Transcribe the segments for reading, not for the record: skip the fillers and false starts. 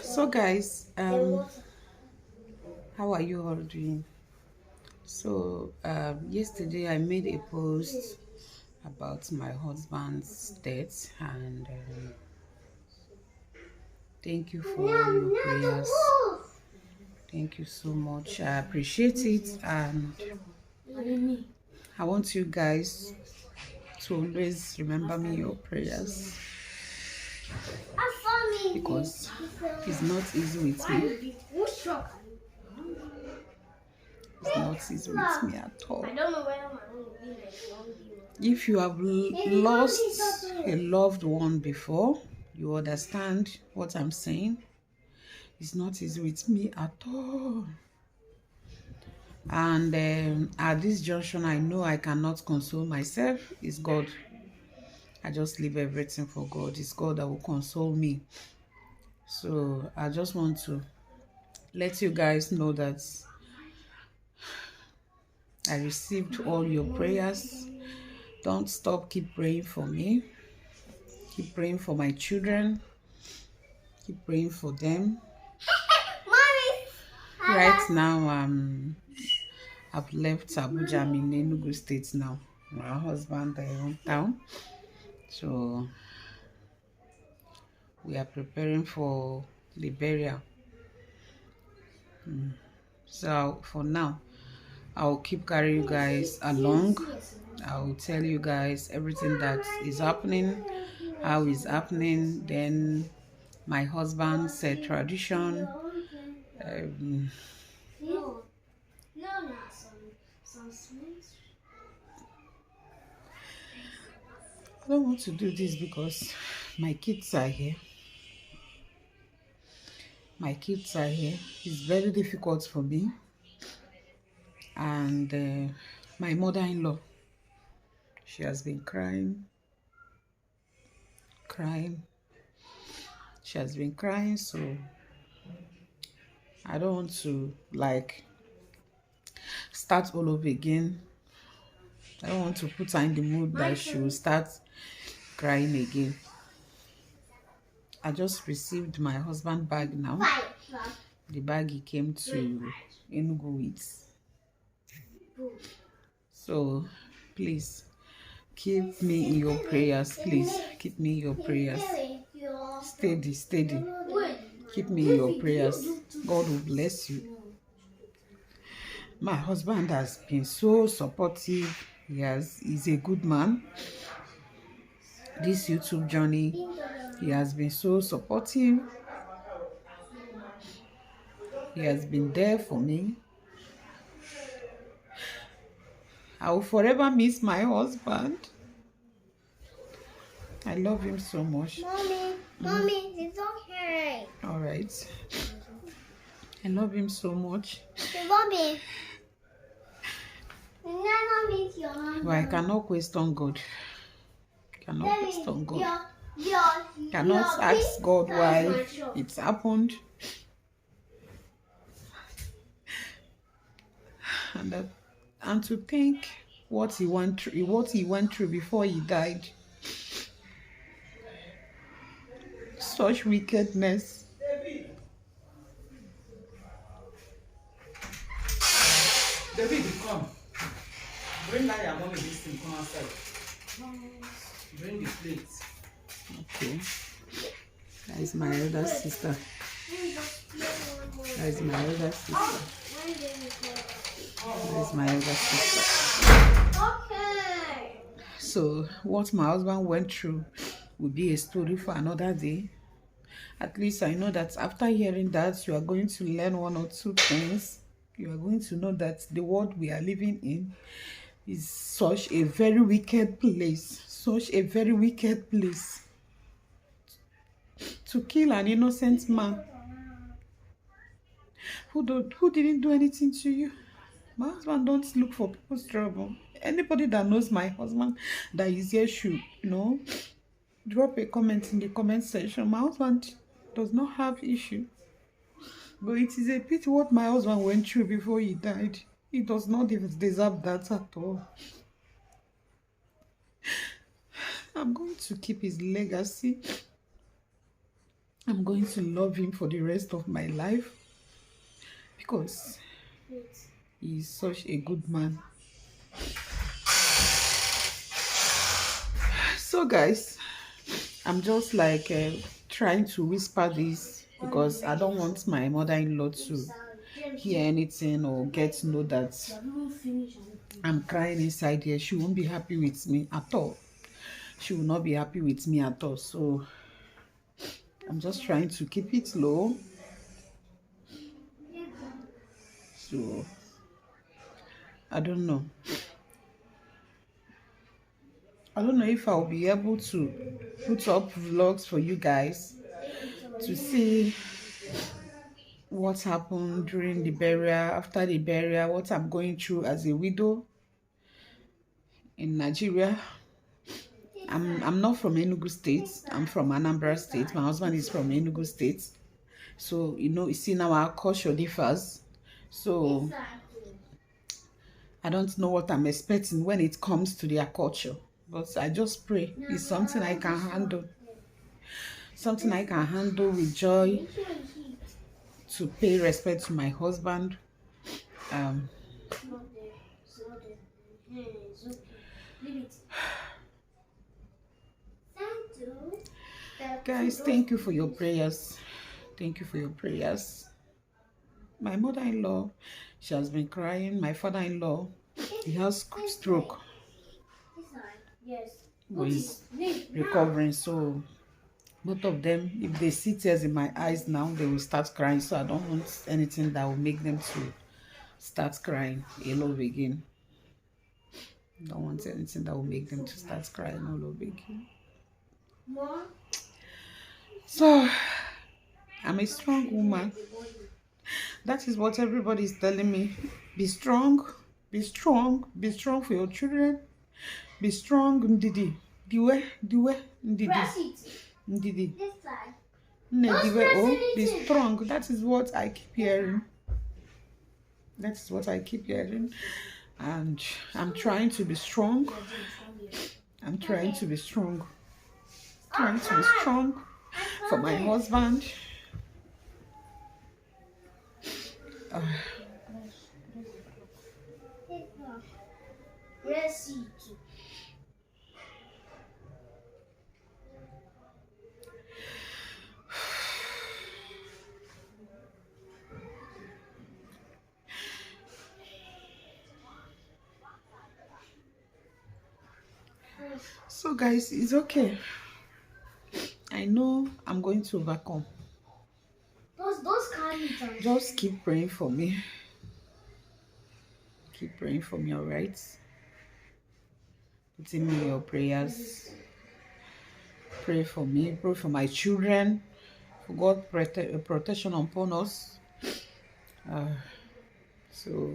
So guys, how are you all doing? So yesterday I made a post about my husband's death, and thank you for all your prayers. Thank you so much. I appreciate it, and I want you guys to always remember me in your prayers, because it's not easy with me. It's not easy with me at all. If you have lost a loved one before, you understand what I'm saying. It's not easy with me at all. And at this junction, I know I cannot console myself. It's God. I just leave everything for God. It's God that will console me. So I just want to let you guys know that I received all your prayers. Don't stop. Keep praying for me. Keep praying for my children. Keep praying for them. Right now, I've left Abuja. I'm in Enugu State now. My husband hometown. So we are preparing for Liberia. So for now, I'll keep carrying you guys along. I'll tell you guys everything that is happening, how it's happening. Then my husband's tradition. I don't want to do this because my kids are here. My kids are here. It's very difficult for me. And my mother-in-law, she has been crying. She has been crying, so I don't want to start all over again. I don't want to put her in the mood that she will start crying again. I just received my husband bag now. The bag he came to Enugu with. So please keep me in your prayers. Please keep me in your prayers. Steady. Keep me in your prayers. God will bless you. My husband has been so supportive. He's a good man. This YouTube journey, he has been so supportive. He has been there for me. I will forever miss my husband. I love him so much. Mommy, it's okay. All right. I love him so much. Mommy, never meet your husband. But I cannot question God. Cannot ask God why it's happened. And to think what he went through before he died. Such wickedness. David, come. Bring that your mommy this thing. Come outside. Bring the plate. Okay. That is my elder sister. That is my elder sister. That is my elder sister. Okay. So what my husband went through will be a story for another day. At least I know that after hearing that, you are going to learn one or two things. You are going to know that the world we are living in is such a very wicked place. Such a very wicked place. To kill an innocent man who didn't do anything to you. My husband don't look for people's trouble. Anybody that knows my husband that is here should, drop a comment in the comment section. My husband does not have issue. But it is a pity what my husband went through before he died. He does not even deserve that at all. I'm going to keep his legacy. I'm going to love him for the rest of my life because he's such a good man. So guys, I'm just like trying to whisper this because I don't want my mother-in-law to hear anything or get to know that I'm crying inside here. She won't be happy with me at all. She will not be happy with me at all. So I'm just trying to keep it low. So I don't know. I don't know if I'll be able to put up vlogs for you guys to see what happened during the burial, after the burial, what I'm going through as a widow in Nigeria. I'm not from Enugu State. I'm from Anambra State. My husband is from Enugu State. So, you see now our culture differs. So, I don't know what I'm expecting when it comes to their culture. But I just pray it's something I can handle. Something I can handle with joy, to pay respect to my husband. Guys, thank you for your prayers. Thank you for your prayers. My mother-in-law, she has been crying. My father-in-law, he has stroke. But he's recovering. So both of them, if they see tears in my eyes now, they will start crying. So I don't want anything that will make them to start crying all over again. Don't want anything that will make them to start crying all over again. So I'm a strong woman. That is what everybody is telling me. Be strong, be strong, be strong for your children. Be strong, Ndidi. Diwe, Ndidi. Ndidi. Oh, be strong. That is what I keep hearing. That is what I keep hearing. And I'm trying to be strong. I'm trying to be strong. Trying to be strong for my husband. So guys, it's okay. I know I'm going to overcome. Just keep praying for me. Keep praying for me, alright? Put in me your prayers. Pray for me. Pray for my children. For God protection upon us. So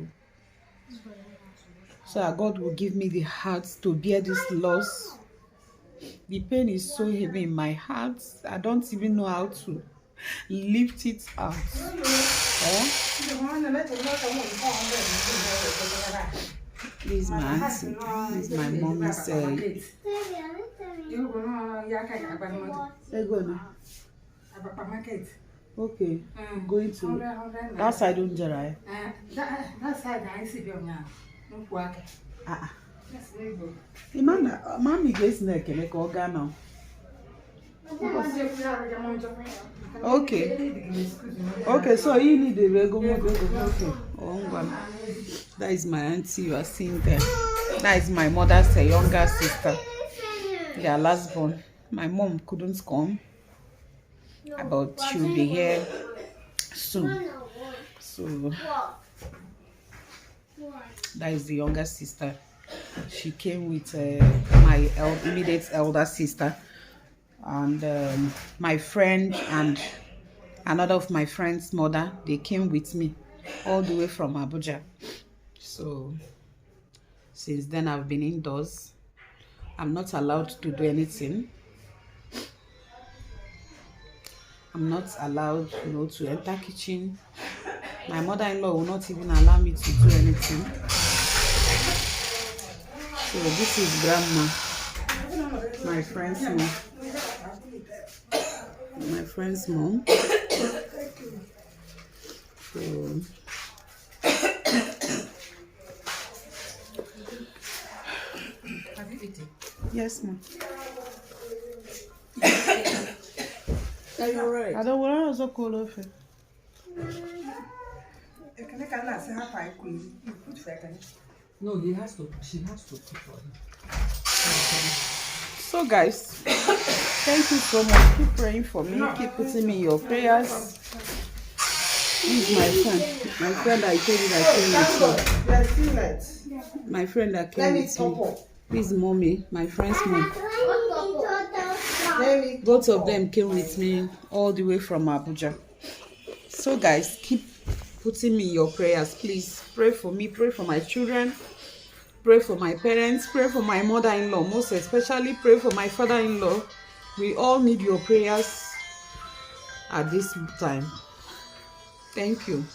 that God will give me the heart to bear this loss. The pain is so heavy in my heart. I don't even know how to lift it out. Please, my auntie. Please, my mommy said. Okay, going to that side on Jerai. That side I see them now. Imana, mommy gets neck and make organ. Okay, so you need the regular. Okay. Oh, that is my auntie you are seeing there. That is my mother's younger sister. They are last born. My mom couldn't come, but she'll be here soon. So that is the younger sister. She came with my immediate elder sister and my friend and another of my friend's mother. They came with me all the way from Abuja. So since then I've been indoors. I'm not allowed to do anything. I'm not allowed, to enter kitchen. My mother-in-law will not even allow me to do anything. So this is grandma, my friend's mom. my friend's mom. So, Have you eaten? yes, ma'am. Are you alright? I don't want to call off it. No, he has to. She has to cook for him. So, guys, thank you so much. Keep praying for me. Keep putting me in your prayers. This is my friend. My friend I told you that came with me. My friend that came with me. This is mommy, my friend's mom. Both of them came with me all the way from Abuja. So guys, keep putting me in your prayers, please. Pray for me, pray for my children, pray for my parents, pray for my mother-in-law, most especially pray for my father-in-law. We all need your prayers at this time. Thank you.